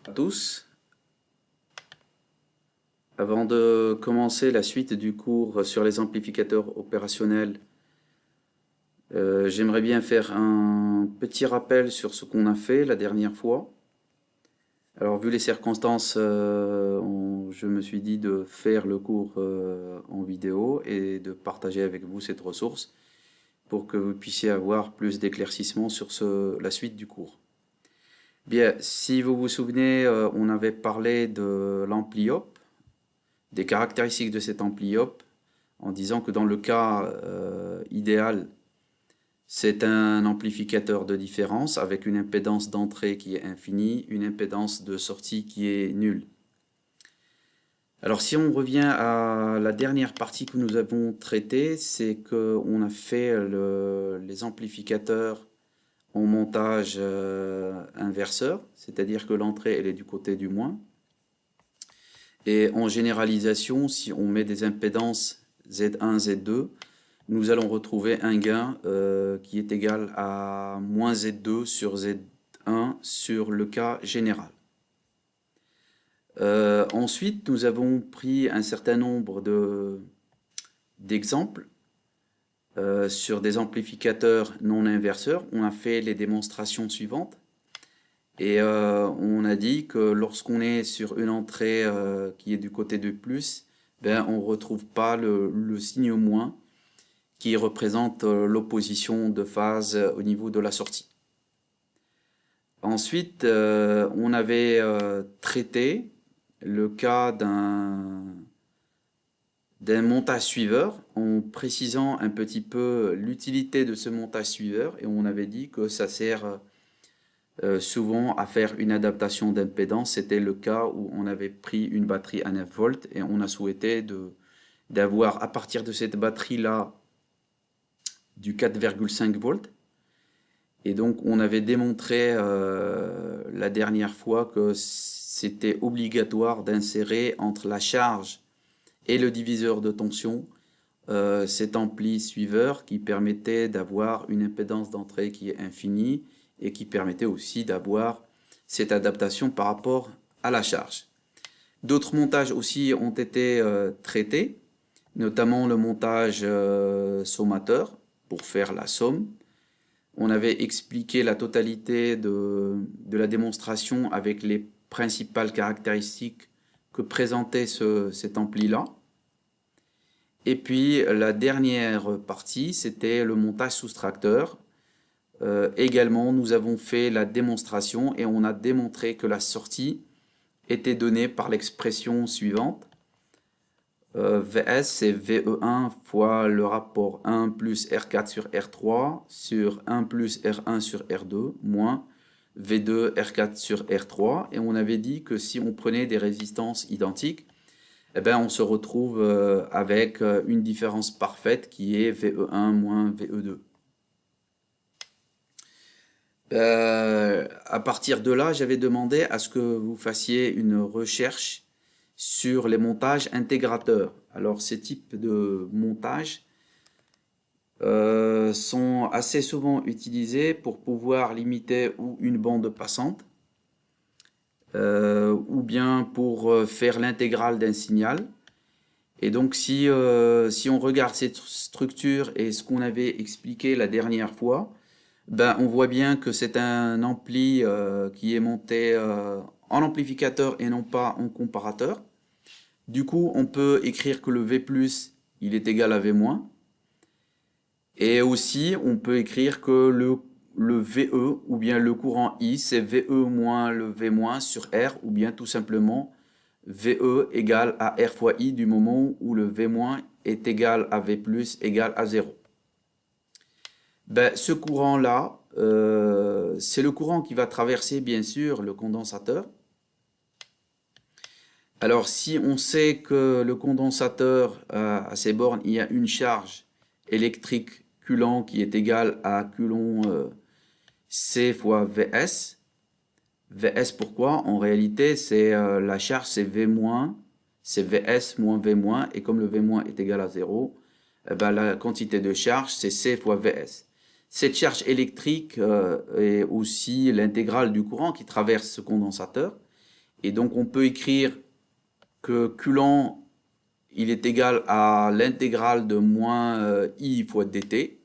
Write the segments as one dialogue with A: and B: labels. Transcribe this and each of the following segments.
A: À tous. Avant de commencer la suite du cours sur les amplificateurs opérationnels, j'aimerais bien faire un petit rappel sur ce qu'on a fait la dernière fois. Alors, vu les circonstances, je me suis dit de faire le cours en vidéo et de partager avec vous cette ressource pour que vous puissiez avoir plus d'éclaircissements sur la suite du cours. Bien, si vous vous souvenez, on avait parlé de l'ampli op, des caractéristiques de cet ampli op, en disant que dans le cas idéal, c'est un amplificateur de différence avec une impédance d'entrée qui est infinie, une impédance de sortie qui est nulle. Alors si on revient à la dernière partie que nous avons traitée, c'est qu'on a fait les amplificateurs en montage inverseur, c'est-à-dire que l'entrée elle est du côté du moins. Et en généralisation, si on met des impédances Z1, Z2, nous allons retrouver un gain qui est égal à moins Z2 sur Z1 sur le cas général. Ensuite, nous avons pris un certain nombre d'exemples sur des amplificateurs non inverseurs. On a fait les démonstrations suivantes. Et on a dit que lorsqu'on est sur une entrée qui est du côté de plus, ben, on ne retrouve pas le signe moins qui représente l'opposition de phase au niveau de la sortie. Ensuite, on avait traité le cas d'un montage suiveur en précisant un petit peu l'utilité de ce montage suiveur et on avait dit que ça sert souvent à faire une adaptation d'impédance. C'était le cas où on avait pris une batterie à 9 volts et on a souhaité d'avoir à partir de cette batterie-là du 4,5 volts. Et donc on avait démontré la dernière fois que c'était obligatoire d'insérer entre la charge et le diviseur de tension cet ampli suiveur qui permettait d'avoir une impédance d'entrée qui est infinie et qui permettait aussi d'avoir cette adaptation par rapport à la charge. D'autres montages aussi ont été traités, notamment le montage sommateur pour faire la somme. On avait expliqué la totalité de la démonstration avec les principales caractéristiques que présentait cet ampli-là. Et puis la dernière partie, c'était le montage soustracteur. Également, nous avons fait la démonstration et on a démontré que la sortie était donnée par l'expression suivante. Vs, c'est VE1 fois le rapport 1 plus R4 sur R3 sur 1 plus R1 sur R2 moins V2 R4 sur R3. Et on avait dit que si on prenait des résistances identiques, eh ben, on se retrouve avec une différence parfaite qui est VE1 moins VE2. À partir de là, j'avais demandé à ce que vous fassiez une recherche sur les montages intégrateurs. Alors, ces types de montages sont assez souvent utilisés pour pouvoir limiter ou une bande passante, ou bien pour faire l'intégrale d'un signal. Et donc, si on regarde cette structure et ce qu'on avait expliqué la dernière fois, ben, on voit bien que c'est un ampli qui est monté en amplificateur et non pas en comparateur. Du coup, on peut écrire que le V+, il est égal à V-. Et aussi, on peut écrire que le VE, ou bien le courant I, c'est VE moins le V- sur R, ou bien tout simplement VE égale à R fois I du moment où le V- est égal à V+, égal à 0. Ben, ce courant-là, c'est le courant qui va traverser, bien sûr, le condensateur. Alors, si on sait que le condensateur, à ses bornes, il y a une charge électrique Coulomb qui est égale à Coulomb C fois Vs. Vs, pourquoi? En réalité, c'est la charge, c'est V-, c'est Vs moins V-, et comme le V- est égal à 0, ben, la quantité de charge, c'est C fois Vs. Cette charge électrique est aussi l'intégrale du courant qui traverse ce condensateur. Et donc on peut écrire que Qlent il est égal à l'intégrale de moins I fois dt.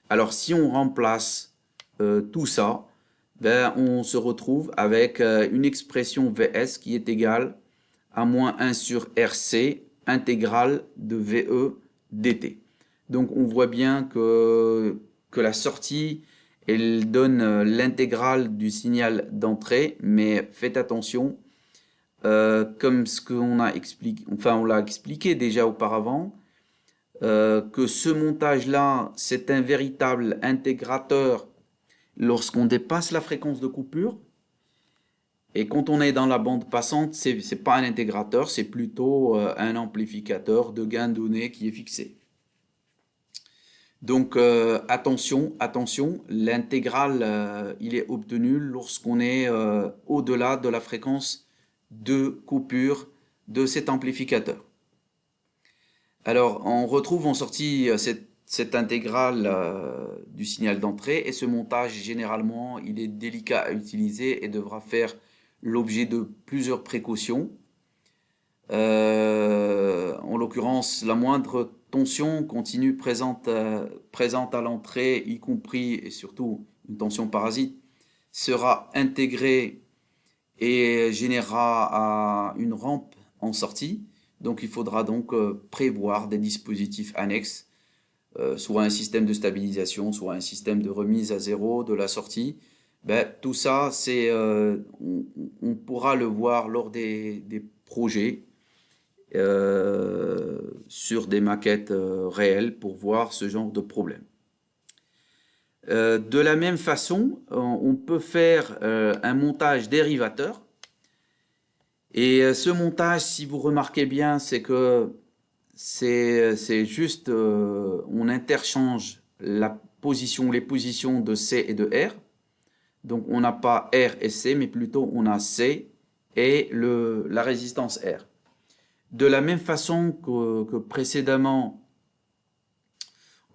A: Alors si on remplace tout ça, ben, on se retrouve avec une expression Vs qui est égale à moins 1 sur RC intégrale de VE dt. Donc on voit bien que la sortie, elle donne l'intégrale du signal d'entrée, mais faites attention, comme ce qu'on a expliqué, enfin on l'a expliqué déjà auparavant, que ce montage-là, c'est un véritable intégrateur lorsqu'on dépasse la fréquence de coupure. Et quand on est dans la bande passante, c'est pas un intégrateur, c'est plutôt un amplificateur de gain de données qui est fixé. Donc attention, l'intégrale, il est obtenu lorsqu'on est au-delà de la fréquence de coupure de cet amplificateur. Alors on retrouve en sortie cette intégrale du signal d'entrée, et ce montage généralement il est délicat à utiliser et devra faire l'objet de plusieurs précautions. En l'occurrence, la moindre tension continue présente à l'entrée, y compris et surtout une tension parasite, sera intégrée et générera une rampe en sortie. Donc il faudra donc prévoir des dispositifs annexes, soit un système de stabilisation, soit un système de remise à zéro de la sortie. Ben, tout ça, on pourra le voir lors des projets sur des maquettes réelles pour voir ce genre de problème. De la même façon, on peut faire un montage dérivateur. Et ce montage, si vous remarquez bien, c'est que c'est juste, on interchange les positions de C et de R. Donc on n'a pas R et C, mais plutôt on a C et la résistance R. De la même façon que précédemment,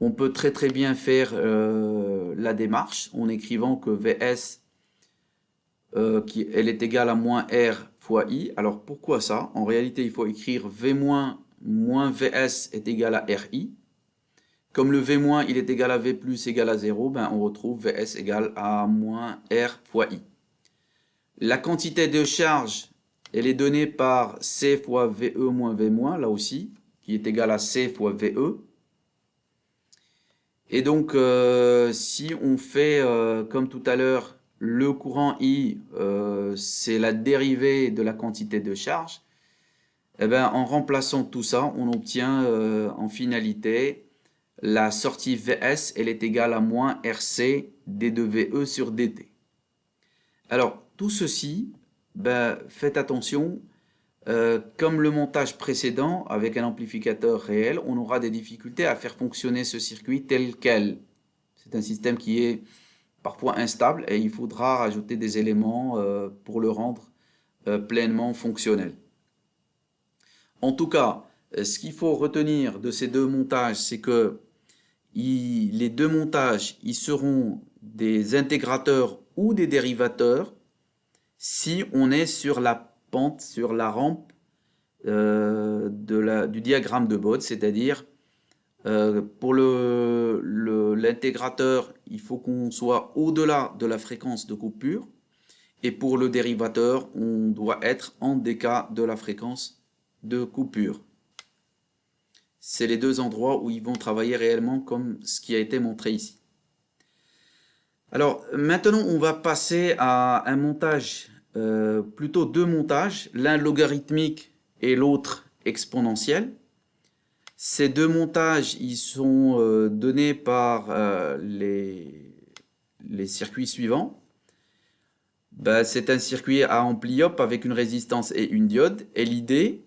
A: on peut très bien faire la démarche en écrivant que Vs, elle est égale à moins R fois I. Alors pourquoi ça? En réalité, il faut écrire V- moins Vs est égal à RI. Comme le V- il est égal à V plus égal à 0, ben on retrouve Vs égale à moins R fois I. La quantité de charge, elle est donnée par C fois VE moins V-, là aussi, qui est égal à C fois VE. Et donc, si on fait, comme tout à l'heure, le courant I, c'est la dérivée de la quantité de charge, eh ben, en remplaçant tout ça, on obtient en finalité la sortie Vs, elle est égale à moins RC d2VE sur dt. Alors, tout ceci, ben, faites attention, comme le montage précédent, avec un amplificateur réel, on aura des difficultés à faire fonctionner ce circuit tel quel. C'est un système qui est parfois instable et il faudra rajouter des éléments pour le rendre pleinement fonctionnel. En tout cas, ce qu'il faut retenir de ces deux montages, c'est que les deux montages, ils seront des intégrateurs ou des dérivateurs si on est sur la pente, sur la rampe du diagramme de Bode, c'est-à-dire pour l'intégrateur, il faut qu'on soit au-delà de la fréquence de coupure, et pour le dérivateur, on doit être en déca de la fréquence de coupure. C'est les deux endroits où ils vont travailler réellement comme ce qui a été montré ici. Alors maintenant, on va passer à un montage, plutôt deux montages, l'un logarithmique et l'autre exponentiel. Ces deux montages, ils sont donnés par les circuits suivants. Ben, c'est un circuit à ampli op avec une résistance et une diode. Et l'idée,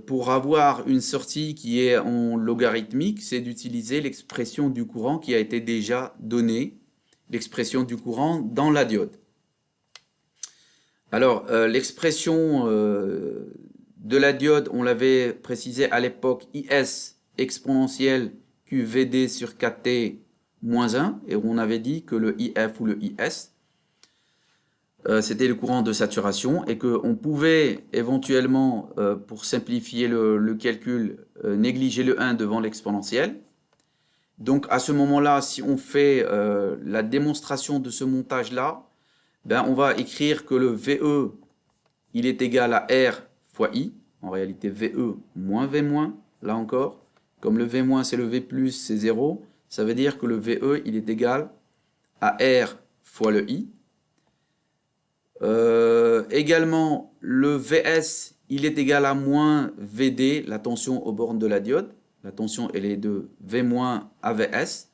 A: pour avoir une sortie qui est en logarithmique, c'est d'utiliser l'expression du courant qui a été déjà donnée, l'expression du courant dans la diode. Alors, l'expression de la diode, on l'avait précisé à l'époque, IS exponentielle QVD sur KT moins 1, et on avait dit que le IF ou le IS, c'était le courant de saturation et qu'on pouvait éventuellement, pour simplifier le calcul, négliger le 1 devant l'exponentielle. Donc à ce moment-là, si on fait la démonstration de ce montage-là, ben, on va écrire que le VE, il est égal à R fois I. En réalité, VE moins V moins, là encore. Comme le V moins, c'est le V plus, c'est 0. Ça veut dire que le VE, il est égal à R fois le I. Également, le VS, il est égal à moins VD, la tension aux bornes de la diode. La tension, elle est de V- à VS.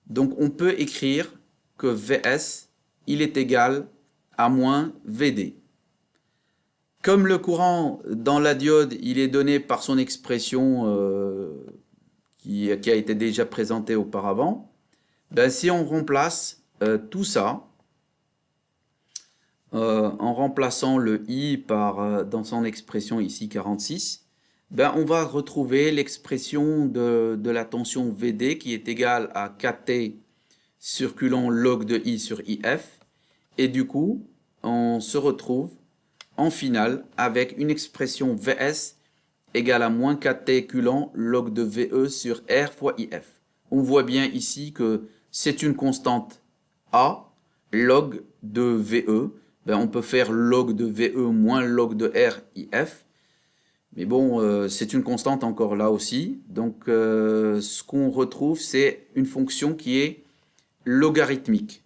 A: Donc, on peut écrire que VS, il est égal à moins VD. Comme le courant dans la diode, il est donné par son expression qui a été déjà présentée auparavant, ben, si on remplace tout ça, en remplaçant le I par, dans son expression ici 46, ben, on va retrouver l'expression de la tension VD qui est égale à kT sur coulomb log de I sur IF. Et du coup, on se retrouve en finale avec une expression VS égale à moins kT coulomb log de VE sur R fois IF. On voit bien ici que c'est une constante A, log de VE. Ben, on peut faire log de VE moins log de R IF. Mais bon, c'est une constante encore là aussi. Donc, ce qu'on retrouve, c'est une fonction qui est logarithmique.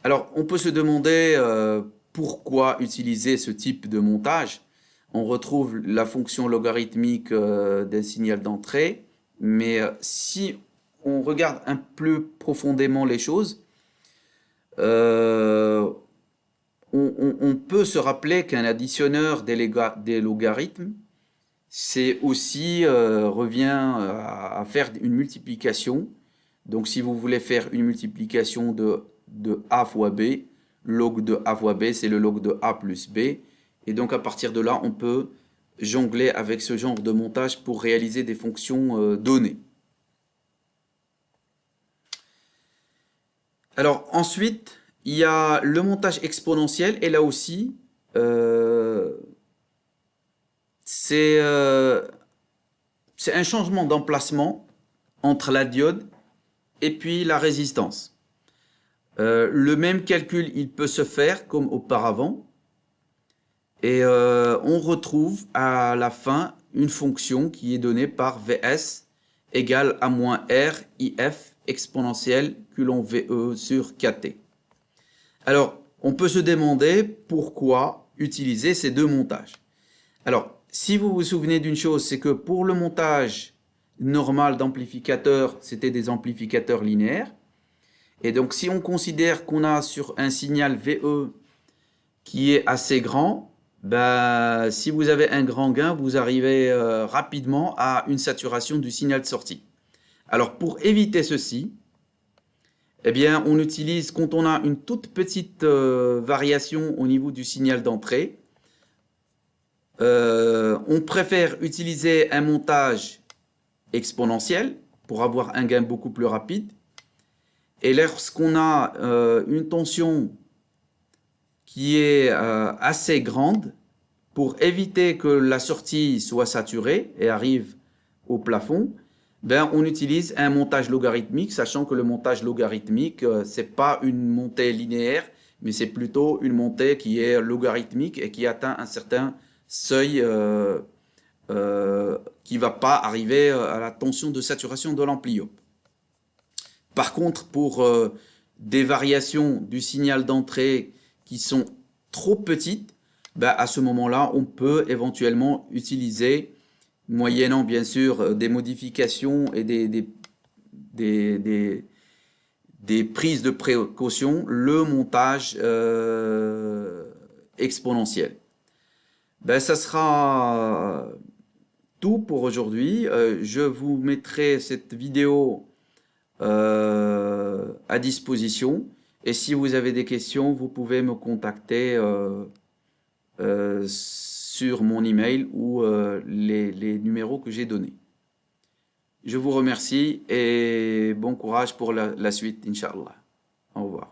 A: Alors, on peut se demander pourquoi utiliser ce type de montage. On retrouve la fonction logarithmique d'un signal d'entrée, mais si on regarde un peu profondément les choses, on peut se rappeler qu'un additionneur des logarithmes, c'est aussi revient à faire une multiplication. Donc si vous voulez faire une multiplication de A fois B, log de A fois B, c'est le log de A plus B. Et donc à partir de là, on peut jongler avec ce genre de montage pour réaliser des fonctions données. Alors ensuite, il y a le montage exponentiel, et là aussi, c'est un changement d'emplacement entre la diode et puis la résistance. Le même calcul, il peut se faire comme auparavant, et on retrouve à la fin une fonction qui est donnée par Vs égale à moins R IF exponentielle coulomb VE sur KT. Alors, on peut se demander pourquoi utiliser ces deux montages. Alors, si vous vous souvenez d'une chose, c'est que pour le montage normal d'amplificateurs, c'était des amplificateurs linéaires. Et donc, si on considère qu'on a sur un signal VE qui est assez grand, bah, si vous avez un grand gain, vous arrivez rapidement à une saturation du signal de sortie. Alors, pour éviter ceci, eh bien, on utilise, quand on a une toute petite variation au niveau du signal d'entrée, on préfère utiliser un montage exponentiel pour avoir un gain beaucoup plus rapide. Et lorsqu'on a une tension qui est assez grande, pour éviter que la sortie soit saturée et arrive au plafond, ben, on utilise un montage logarithmique, sachant que le montage logarithmique, c'est pas une montée linéaire, mais c'est plutôt une montée qui est logarithmique et qui atteint un certain seuil qui ne va pas arriver à la tension de saturation de l'ampli. Par contre, pour des variations du signal d'entrée qui sont trop petites, ben à ce moment-là, on peut éventuellement utiliser, moyennant bien sûr des modifications et des prises de précaution, le montage exponentiel. Ben, ça sera tout pour aujourd'hui. Je vous mettrai cette vidéo à disposition. Et si vous avez des questions, vous pouvez me contacter sur mon email ou les numéros que j'ai donnés. Je vous remercie et bon courage pour la suite, Inch'Allah. Au revoir.